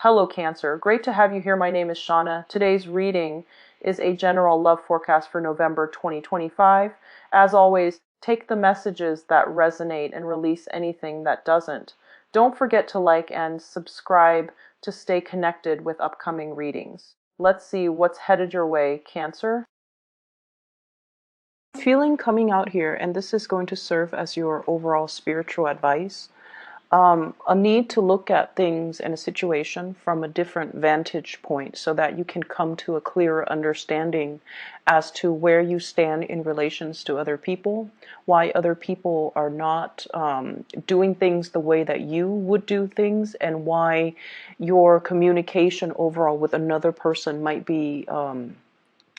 Hello Cancer, great to have you here. My name is Shauna. Today's reading is a general love forecast for November 2025. As always, take the messages that resonate and release anything that doesn't. Don't forget to like and subscribe to stay connected with upcoming readings. Let's see what's headed your way, Cancer. Feeling coming out here, and this is going to serve as your overall spiritual advice. A need to look at things in a situation from a different vantage point so that you can come to a clearer understanding as to where you stand in relations to other people, why other people are not doing things the way that you would do things, and why your communication overall with another person might be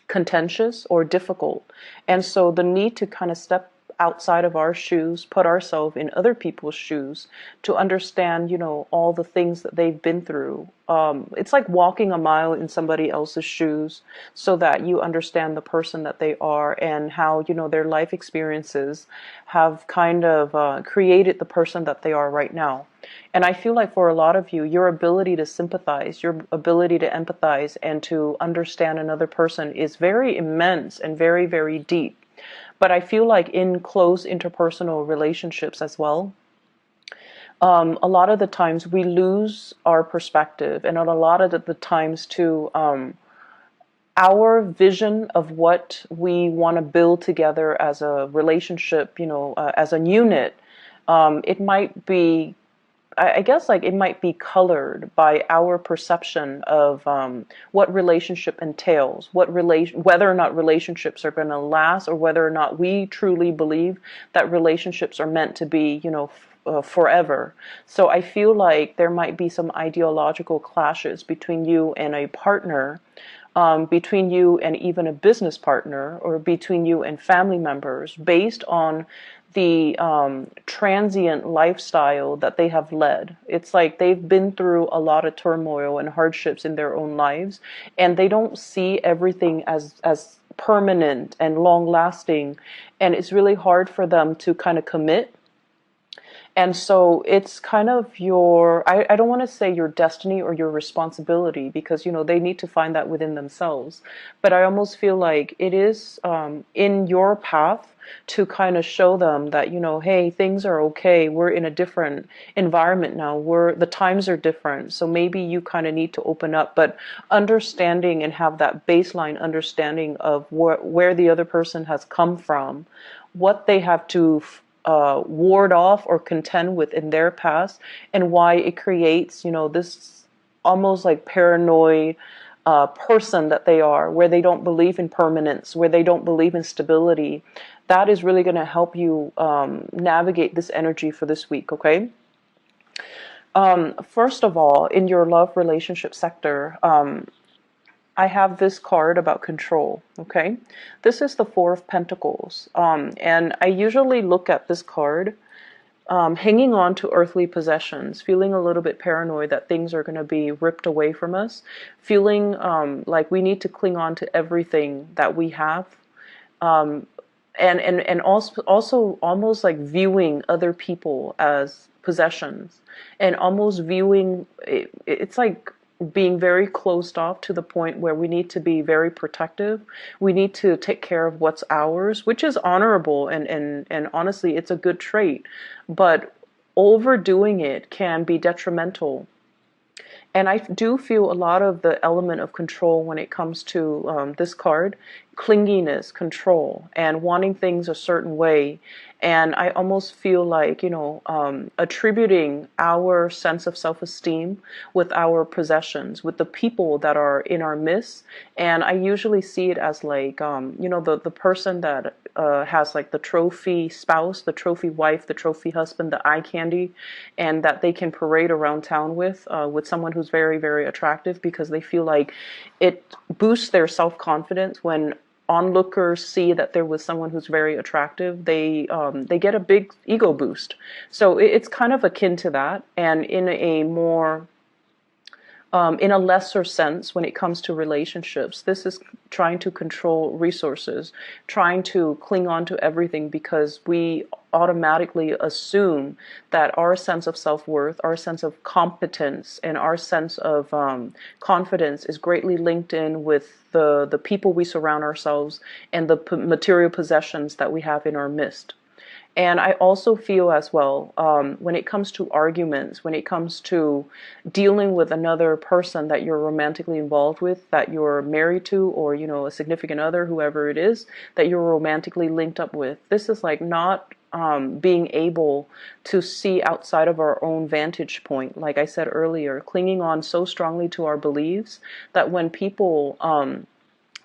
contentious or difficult. And so the need to kind of step outside of our shoes, put ourselves in other people's shoes to understand, all the things that they've been through. It's like walking a mile in somebody else's shoes so that you understand the person that they are and how, their life experiences have kind of created the person that they are right now. And I feel like for a lot of you, your ability to sympathize, your ability to empathize and to understand another person is very immense and very, very deep. But I feel like in close interpersonal relationships as well, a lot of the times we lose our perspective, and a lot of the times too, our vision of what we want to build together as a relationship, as a unit, it might be, I guess, like it might be colored by our perception of what relationship entails, whether or not relationships are going to last, or whether or not we truly believe that relationships are meant to be, forever. So I feel like there might be some ideological clashes between you and a partner, between you and even a business partner, or between you and family members, based on the transient lifestyle that they have led. It's like they've been through a lot of turmoil and hardships in their own lives, and they don't see everything as permanent and long lasting, and it's really hard for them to kind of commit. And so it's kind of I don't want to say your destiny or your responsibility, because, they need to find that within themselves. But I almost feel like it is in your path to kind of show them that, hey, things are okay. We're in a different environment now. The times are different. So maybe you kind of need to open up, but understanding and have that baseline understanding of where the other person has come from, what they have to ward off or contend with in their past, and why it creates, this almost like paranoid person that they are, where they don't believe in permanence, where they don't believe in stability. That is really going to help you navigate this energy for this week, okay? First of all, in your love relationship sector, I have this card about control, okay? This is the Four of Pentacles, and I usually look at this card hanging on to earthly possessions, feeling a little bit paranoid that things are going to be ripped away from us, feeling like we need to cling on to everything that we have, and also almost like viewing other people as possessions, and almost viewing it's like being very closed off to the point where we need to be very protective. We need to take care of what's ours, which is honorable, and honestly, it's a good trait. But overdoing it can be detrimental. And I do feel a lot of the element of control when it comes to this card, clinginess, control, and wanting things a certain way. And I almost feel like, attributing our sense of self-esteem with our possessions, with the people that are in our midst. And I usually see it as like, the person that has like the trophy spouse, the trophy wife, the trophy husband, the eye candy, and that they can parade around town with someone who's very, very attractive, because they feel like it boosts their self-confidence when onlookers see that there was someone who's very attractive. They get a big ego boost. So it's kind of akin to that, and in a more in a lesser sense, when it comes to relationships, this is trying to control resources, trying to cling on to everything because we automatically assume that our sense of self-worth, our sense of competence, and our sense of confidence is greatly linked in with the people we surround ourselves and the material possessions that we have in our midst. And I also feel as well, when it comes to arguments, when it comes to dealing with another person that you're romantically involved with, that you're married to, or, you know, a significant other, whoever it is, that you're romantically linked up with, this is like not being able to see outside of our own vantage point. Like I said earlier, clinging on so strongly to our beliefs that when people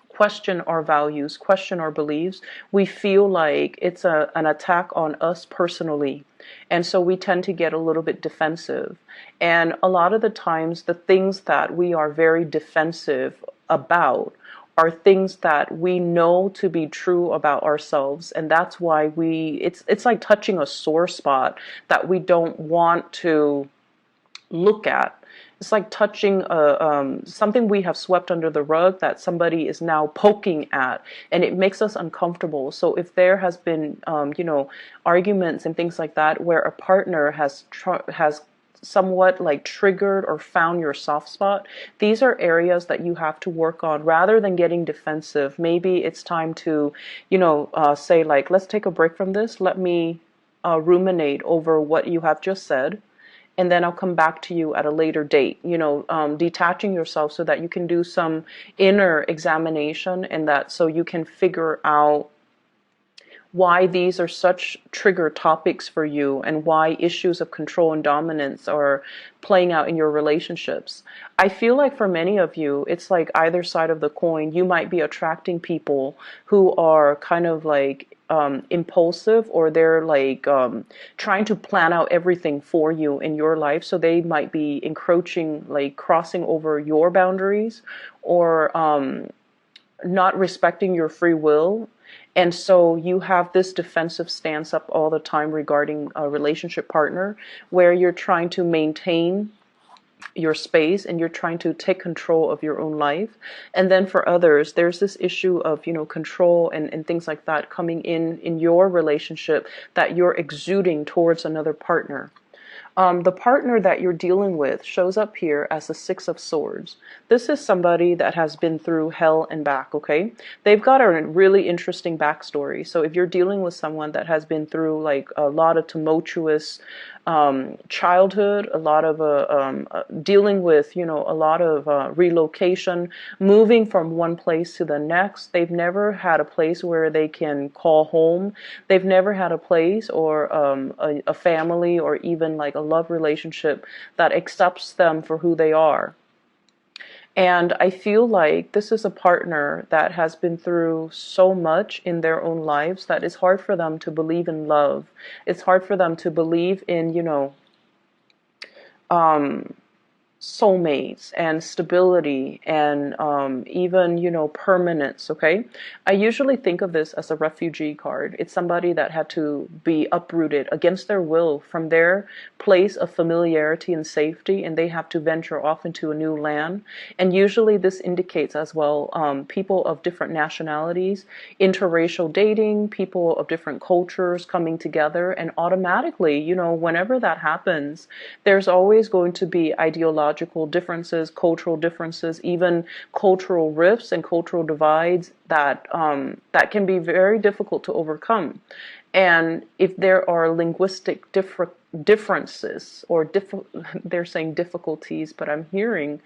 question our values, question our beliefs, we feel like it's an attack on us personally. And so we tend to get a little bit defensive. And a lot of the times, the things that we are very defensive about are things that we know to be true about ourselves. And that's why it's like touching a sore spot that we don't want to look at. It's like touching something we have swept under the rug that somebody is now poking at, and it makes us uncomfortable. So if there has been, you know, arguments and things like that, where a partner has somewhat like triggered or found your soft spot, these are areas that you have to work on rather than getting defensive. Maybe it's time to, you know, say like, let's take a break from this. Let me ruminate over what you have just said, and then I'll come back to you at a later date. You know, detaching yourself so that you can do some inner examination, and that so you can figure out why these are such trigger topics for you and why issues of control and dominance are playing out in your relationships. I feel like for many of you, it's like either side of the coin. You might be attracting people who are kind of like impulsive, or they're like trying to plan out everything for you in your life. So they might be encroaching, like crossing over your boundaries, or not respecting your free will. And so you have this defensive stance up all the time regarding a relationship partner, where you're trying to maintain your space and you're trying to take control of your own life. And then for others, there's this issue of, you know, control and things like that coming in your relationship that you're exuding towards another partner. The partner that you're dealing with shows up here as the Six of Swords. This is somebody that has been through hell and back, okay? They've got a really interesting backstory. So if you're dealing with someone that has been through like a lot of tumultuous childhood, a lot of dealing with, you know, a lot of relocation, moving from one place to the next. They've never had a place where they can call home. They've never had a place or a family or even like a love relationship that accepts them for who they are. And I feel like this is a partner that has been through so much in their own lives that it's hard for them to believe in love. It's hard for them to believe in, you know, soulmates and stability and even, you know, permanence, okay? I usually think of this as a refugee card. It's somebody that had to be uprooted against their will from their place of familiarity and safety, and they have to venture off into a new land. And usually this indicates as well people of different nationalities, interracial dating, people of different cultures coming together, and automatically, you know, whenever that happens, there's always going to be ideological differences, cultural differences, even cultural rifts and cultural divides that that can be very difficult to overcome. And if there are linguistic differences, or they're saying difficulties, but I'm hearing,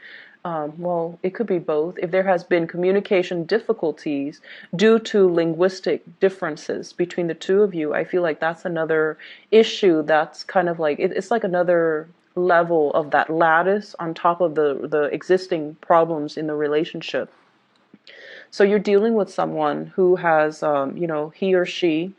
well, it could be both. If there has been communication difficulties due to linguistic differences between the two of you, I feel like that's another issue that's kind of like, it's like another level of that lattice on top of the existing problems in the relationship. So you're dealing with someone who has, you know, he or she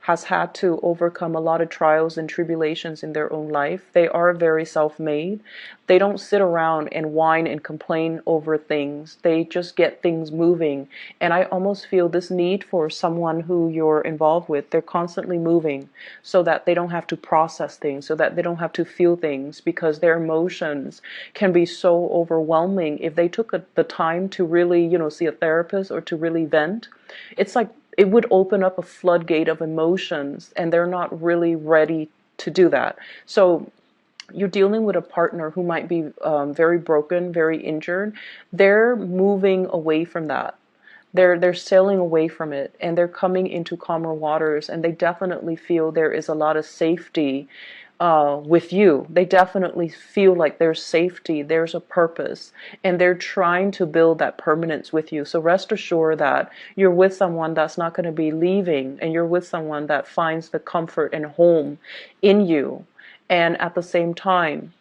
has had to overcome a lot of trials and tribulations in their own life. They are very self-made. They don't sit around and whine and complain over things. They just get things moving. And I almost feel this need for someone who you're involved with. They're constantly moving so that they don't have to process things, so that they don't have to feel things, because their emotions can be so overwhelming. If they took the time to really, see a therapist or to really vent, it's like it would open up a floodgate of emotions, and they're not really ready to do that. So you're dealing with a partner who might be very broken, very injured. They're moving away from that. They're sailing away from it, and they're coming into calmer waters, and they definitely feel there is a lot of safety with you. They definitely feel like there's safety, there's a purpose, and they're trying to build that permanence with you. So rest assured that you're with someone that's not going to be leaving, and you're with someone that finds the comfort and home in you. And at the same time,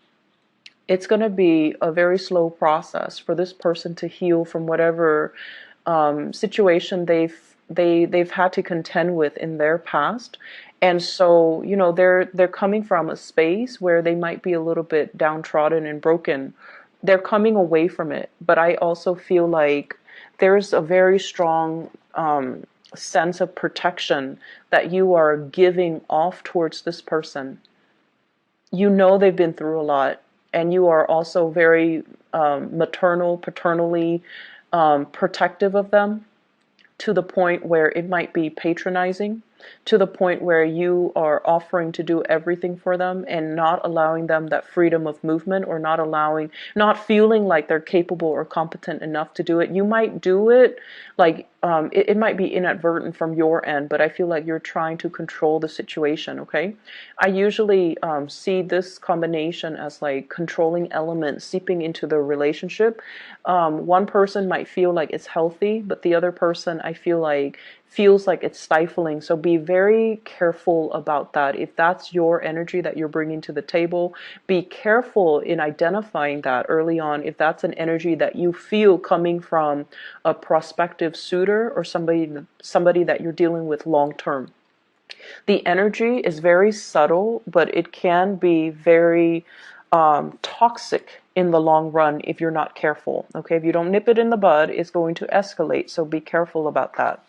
it's going to be a very slow process for this person to heal from whatever situation they've had to contend with in their past. And so, they're coming from a space where they might be a little bit downtrodden and broken. They're coming away from it. But I also feel like there's a very strong sense of protection that you are giving off towards this person. They've been through a lot, and you are also very paternally protective of them, to the point where it might be patronizing, to the point where you are offering to do everything for them and not allowing them that freedom of movement, or not feeling like they're capable or competent enough to do it. You might do it, like it might be inadvertent from your end, but I feel like you're trying to control the situation, okay? I usually see this combination as like controlling elements seeping into the relationship. One person might feel like it's healthy, but the other person, I feel like, feels like it's stifling. So be very careful about that. If that's your energy that you're bringing to the table, be careful in identifying that early on. If that's an energy that you feel coming from a prospective suitor or somebody that you're dealing with long term. The energy is very subtle, but it can be very toxic in the long run if you're not careful. Okay, if you don't nip it in the bud, it's going to escalate. So be careful about that.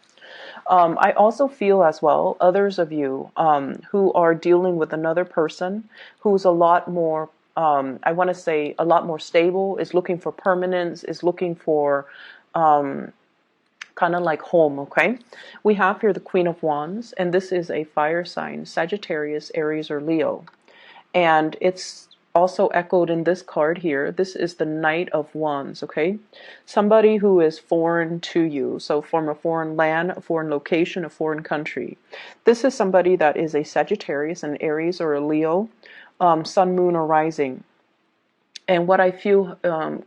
I also feel as well, others of you who are dealing with another person who's a lot more, I want to say, a lot more stable, is looking for permanence, is looking for kind of like home, okay? We have here the Queen of Wands, and this is a fire sign, Sagittarius, Aries, or Leo. And it's also echoed in this card here. This is the Knight of Wands, okay? Somebody who is foreign to you, so from a foreign land, a foreign location, a foreign country. This is somebody that is a Sagittarius, an Aries, or a Leo, Sun, Moon, or Rising. And what I feel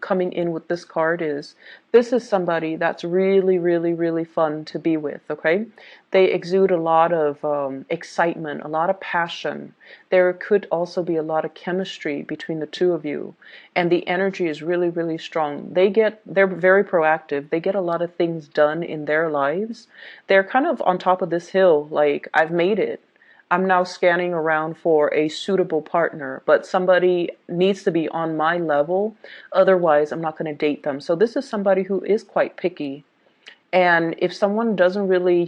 coming in with this card is, this is somebody that's really, really, really fun to be with, okay? They exude a lot of excitement, a lot of passion. There could also be a lot of chemistry between the two of you. And the energy is really, really strong. They're very proactive. They get a lot of things done in their lives. They're kind of on top of this hill, like, I've made it. I'm now scanning around for a suitable partner, but somebody needs to be on my level. Otherwise, I'm not going to date them. So this is somebody who is quite picky. And if someone doesn't really,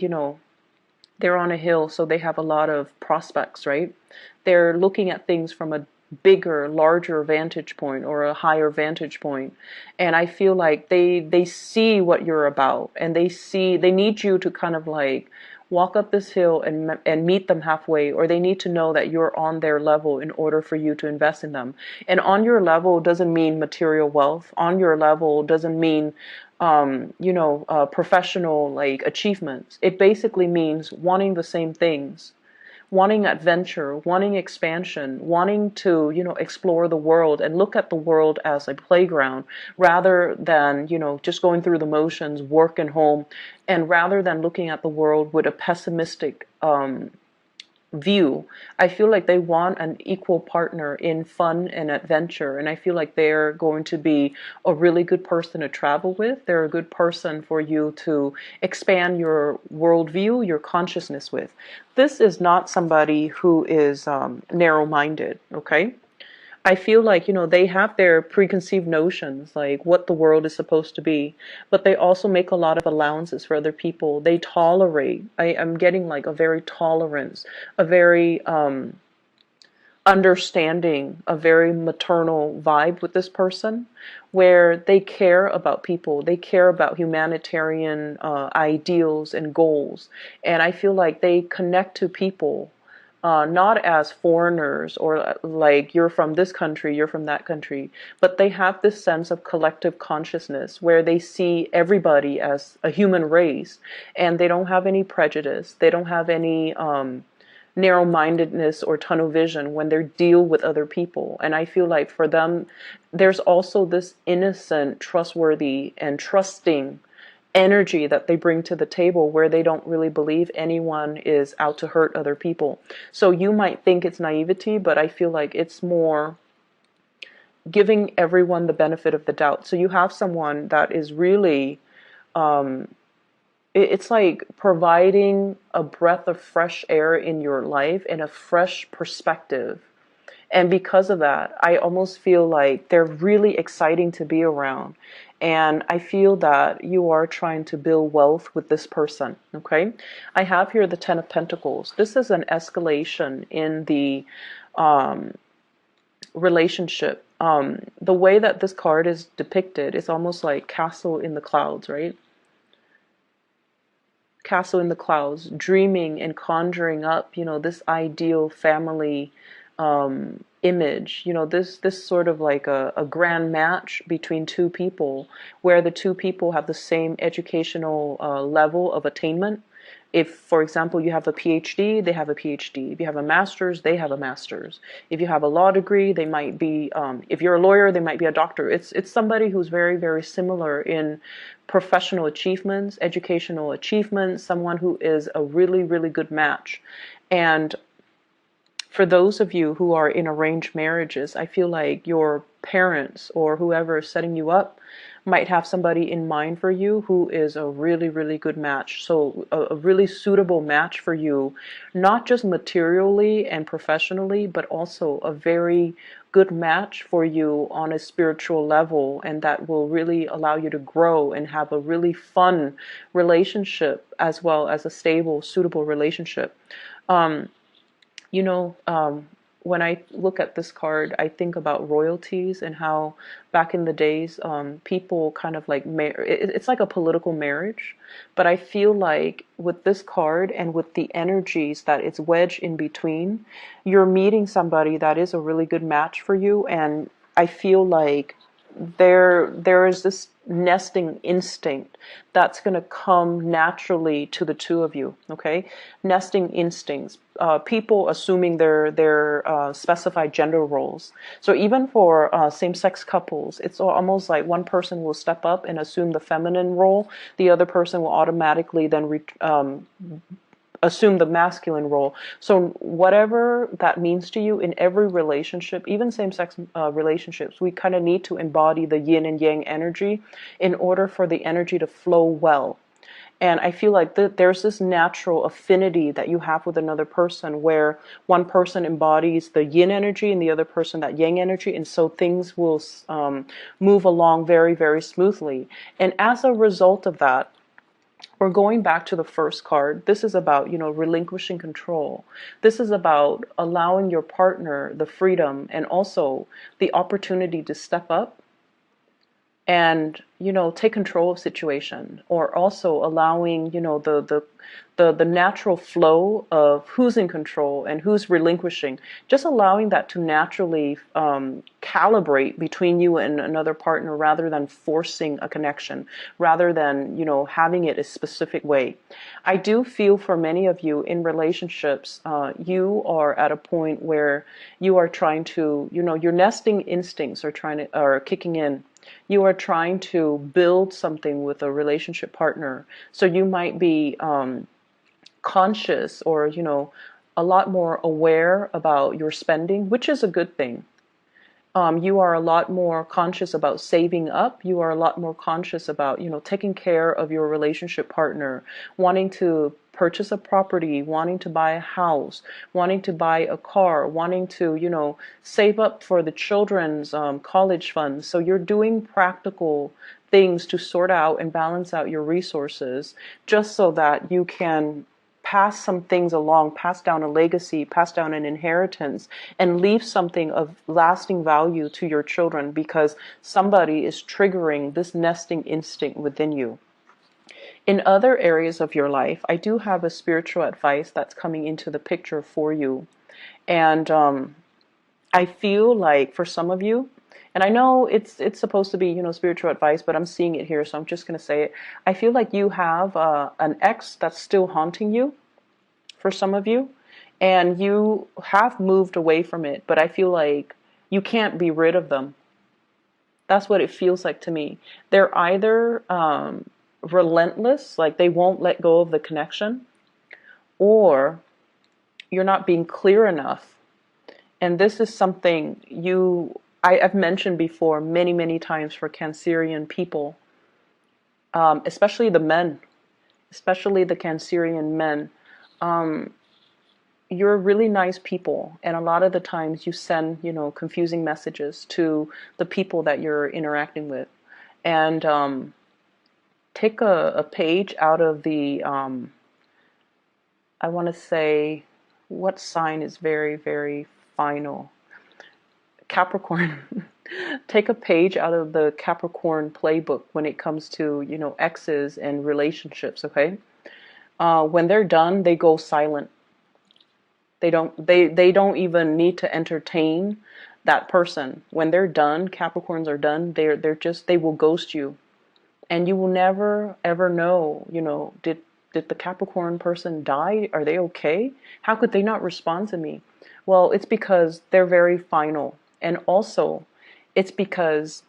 they're on a hill, so they have a lot of prospects, right? They're looking at things from a bigger, larger vantage point, or a higher vantage point. And I feel like they see what you're about, and they need you to kind of like walk up this hill and meet them halfway, or they need to know that you're on their level in order for you to invest in them. And on your level doesn't mean material wealth. On your level doesn't mean professional like achievements. It basically means wanting the same things, wanting adventure, wanting expansion, wanting to, explore the world and look at the world as a playground, rather than, just going through the motions, work and home, and rather than looking at the world with a pessimistic view. I feel like they want an equal partner in fun and adventure, and I feel like they're going to be a really good person to travel with. They're a good person for you to expand your worldview, your consciousness with. This is not somebody who is narrow-minded, okay? I feel like, they have their preconceived notions, like what the world is supposed to be, but they also make a lot of allowances for other people. They tolerate. I'm getting like a very tolerance, a very understanding, a very maternal vibe with this person, where they care about people. They care about humanitarian ideals and goals. And I feel like they connect to people not as foreigners or like you're from this country, you're from that country, but they have this sense of collective consciousness where they see everybody as a human race, and they don't have any prejudice. They don't have any narrow-mindedness or tunnel vision when they deal with other people. And I feel like for them, there's also this innocent, trustworthy, and trusting energy that they bring to the table where they don't really believe anyone is out to hurt other people. So you might think it's naivety, but I feel like it's more giving everyone the benefit of the doubt. So you have someone that is really, it's like providing a breath of fresh air in your life and a fresh perspective. And because of that, I almost feel like they're really exciting to be around. And I feel that you are trying to build wealth with this person, okay? I have here the Ten of Pentacles. This is an escalation in the relationship. The way that this card is depicted is almost like castle in the clouds, right? Castle in the clouds, dreaming and conjuring up, this ideal family image, this sort of like a grand match between two people where the two people have the same educational level of attainment. If, for example, you have a PhD, they have a PhD. If you have a master's, they have a master's. If you have a law degree, they might be, if you're a lawyer, they might be a doctor. It's somebody who's very, very similar in professional achievements, educational achievements, someone who is a really, really good match. And for those of you who are in arranged marriages, I feel like your parents or whoever is setting you up might have somebody in mind for you who is a really, really good match. So a really suitable match for you, not just materially and professionally, but also a very good match for you on a spiritual level, and that will really allow you to grow and have a really fun relationship as well as a stable, suitable relationship. When I look at this card, I think about royalties and how back in the days, people kind of like, it's like a political marriage. But I feel like with this card and with the energies that it's wedged in between, you're meeting somebody that is a really good match for you. And I feel like there is this nesting instinct that's going to come naturally to the two of you, okay? Nesting instincts, people assuming their specified gender roles. So even for same-sex couples, it's almost like one person will step up and assume the feminine role, the other person will automatically then assume the masculine role. So whatever that means to you in every relationship, even same-sex relationships, we kind of need to embody the yin and yang energy in order for the energy to flow well. And I feel like there's this natural affinity that you have with another person where one person embodies the yin energy and the other person that yang energy, and so things will move along very, very smoothly. And as a result of that, we're going back to the first card. This is about, relinquishing control. This is about allowing your partner the freedom and also the opportunity to step up and, take control of situation, or also allowing, the natural flow of who's in control and who's relinquishing, just allowing that to naturally calibrate between you and another partner rather than forcing a connection, rather than, having it a specific way. I do feel for many of you in relationships, you are at a point where you are trying to, your nesting instincts are kicking in. You are trying to build something with a relationship partner. So you might be conscious or, a lot more aware about your spending, which is a good thing. You are a lot more conscious about saving up. You are a lot more conscious about, taking care of your relationship partner, wanting to purchase a property, wanting to buy a house, wanting to buy a car, wanting to, save up for the children's college funds. So you're doing practical things to sort out and balance out your resources just so that you can pass some things along, pass down a legacy, pass down an inheritance, and leave something of lasting value to your children because somebody is triggering this nesting instinct within you. In other areas of your life, I do have a spiritual advice that's coming into the picture for you. And I feel like for some of you, and I know it's supposed to be, spiritual advice, but I'm seeing it here, so I'm just going to say it. I feel like you have an ex that's still haunting you, for some of you, and you have moved away from it, but I feel like you can't be rid of them. That's what it feels like to me. They're either relentless, like they won't let go of the connection, or you're not being clear enough. And this is something I've mentioned before many, many times for Cancerian people, especially the men, especially the Cancerian men. You're really nice people, and a lot of the times you send, confusing messages to the people that you're interacting with. And take a page out of the, I want to say, what sign is very, very final? Capricorn. Take a page out of the Capricorn playbook when it comes to, exes and relationships, okay? When they're done, they go silent. They don't even need to entertain that person. When they're done, Capricorns are done, they will ghost you. And you will never ever know, did the Capricorn person die? Are they okay? How could they not respond to me? Well, it's because they're very final. And also, it's because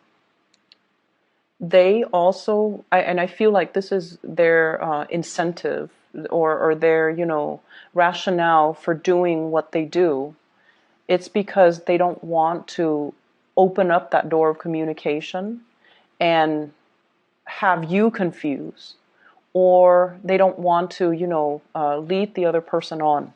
they also, and I feel like this is their incentive or their, rationale for doing what they do. It's because they don't want to open up that door of communication and have you confused, or they don't want to, lead the other person on.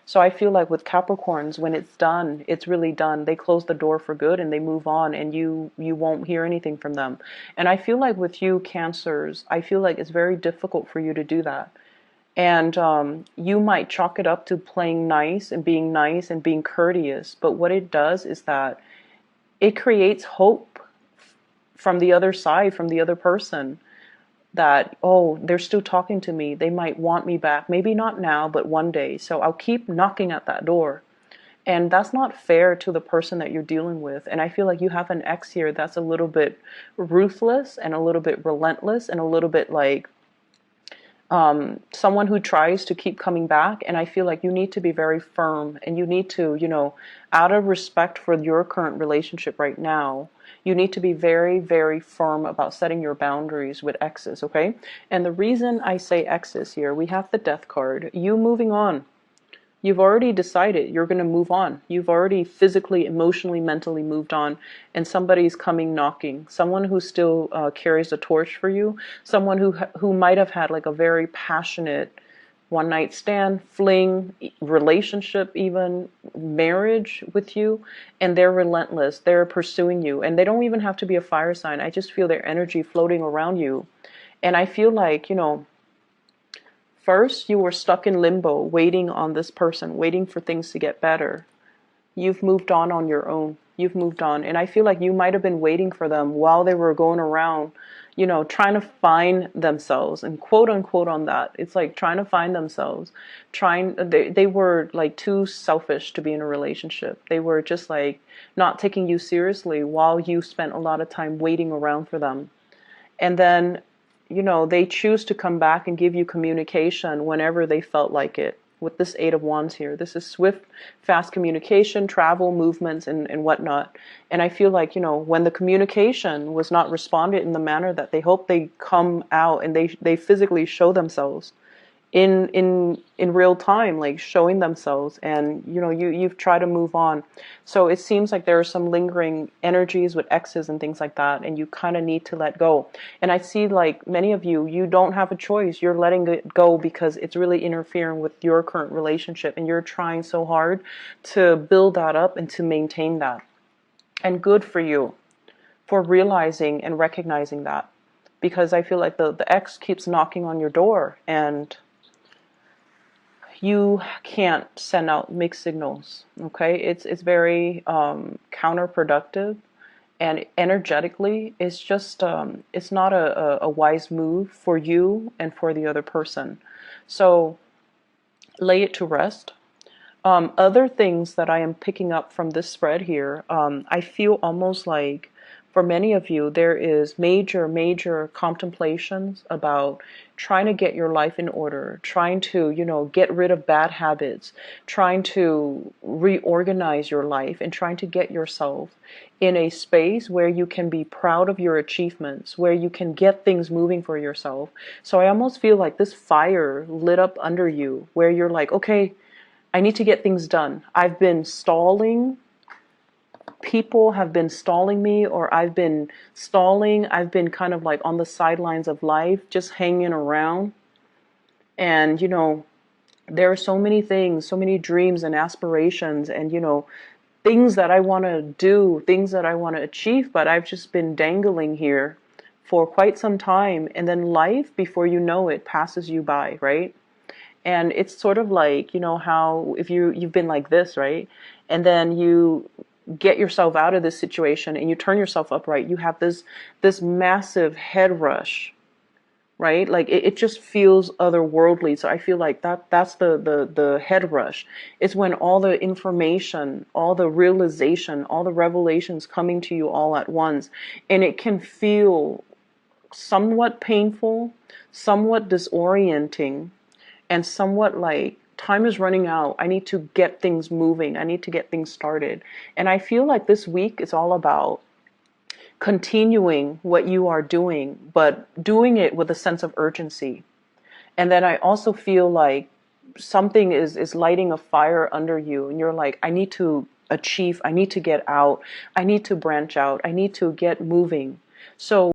So I feel like with Capricorns, when it's done, it's really done. They close the door for good and they move on, and you won't hear anything from them. And I feel like with you Cancers, I feel like it's very difficult for you to do that. And you might chalk it up to playing nice and being courteous. But what it does is that it creates hope from the other side, from the other person, that, oh, they're still talking to me. They might want me back. Maybe not now, but one day. So I'll keep knocking at that door. And that's not fair to the person that you're dealing with. And I feel like you have an ex here that's a little bit ruthless and a little bit relentless and a little bit like someone who tries to keep coming back. And I feel like you need to be very firm, and you need to, out of respect for your current relationship right now, you need to be very, very firm about setting your boundaries with exes, okay? And the reason I say exes here, we have the Death card. You moving on. You've already decided you're going to move on. You've already physically, emotionally, mentally moved on, and somebody's coming knocking. Someone who still carries a torch for you. Someone who might have had like a very passionate one-night stand, fling, relationship, even marriage with you, and they're relentless. They're pursuing you, and they don't even have to be a fire sign. I just feel their energy floating around you, and I feel like, first, you were stuck in limbo, waiting on this person, waiting for things to get better. You've moved on your own. You've moved on. And I feel like you might have been waiting for them while they were going around, trying to find themselves, and quote unquote on that. It's like trying to find themselves. They were like too selfish to be in a relationship. They were just like not taking you seriously while you spent a lot of time waiting around for them. And then they choose to come back and give you communication whenever they felt like it. With this Eight of Wands here, this is swift, fast communication, travel, movements, and whatnot. And I feel like, when the communication was not responded in the manner that they hope, they come out and they physically show themselves in real time, like showing themselves, and you've tried to move on. So it seems like there are some lingering energies with exes and things like that, and you kind of need to let go. And I see, like, many of you don't have a choice. You're letting it go because it's really interfering with your current relationship, and you're trying so hard to build that up and to maintain that. And good for you for realizing and recognizing that, because I feel like the ex keeps knocking on your door, and you can't send out mixed signals. Okay, it's very counterproductive, and energetically it's just it's not a wise move for you and for the other person. So lay it to rest. Other things that I am picking up from this spread here, I feel almost like for many of you, there is major contemplations about trying to get your life in order, trying to, get rid of bad habits, trying to reorganize your life, and trying to get yourself in a space where you can be proud of your achievements, where you can get things moving for yourself. So I almost feel like this fire lit up under you, where you're like, okay, I need to get things done. I've been stalling. People have been stalling me, or I've been stalling. I've been kind of like on the sidelines of life, just hanging around. And, there are so many things, so many dreams and aspirations, and, things that I want to do, things that I want to achieve, but I've just been dangling here for quite some time. And then life, before you know it, passes you by, right? And it's sort of like, how if you've been like this, right? And then you get yourself out of this situation and you turn yourself upright, you have this massive head rush, right? Like it just feels otherworldly. So I feel like that's the head rush. It's when all the information, all the realization, all the revelations coming to you all at once, and it can feel somewhat painful, somewhat disorienting, and somewhat like time is running out. I need to get things moving. I need to get things started. And I feel like this week is all about continuing what you are doing, but doing it with a sense of urgency. And then I also feel like something is lighting a fire under you, and you're like, I need to achieve, I need to get out, I need to branch out, I need to get moving. So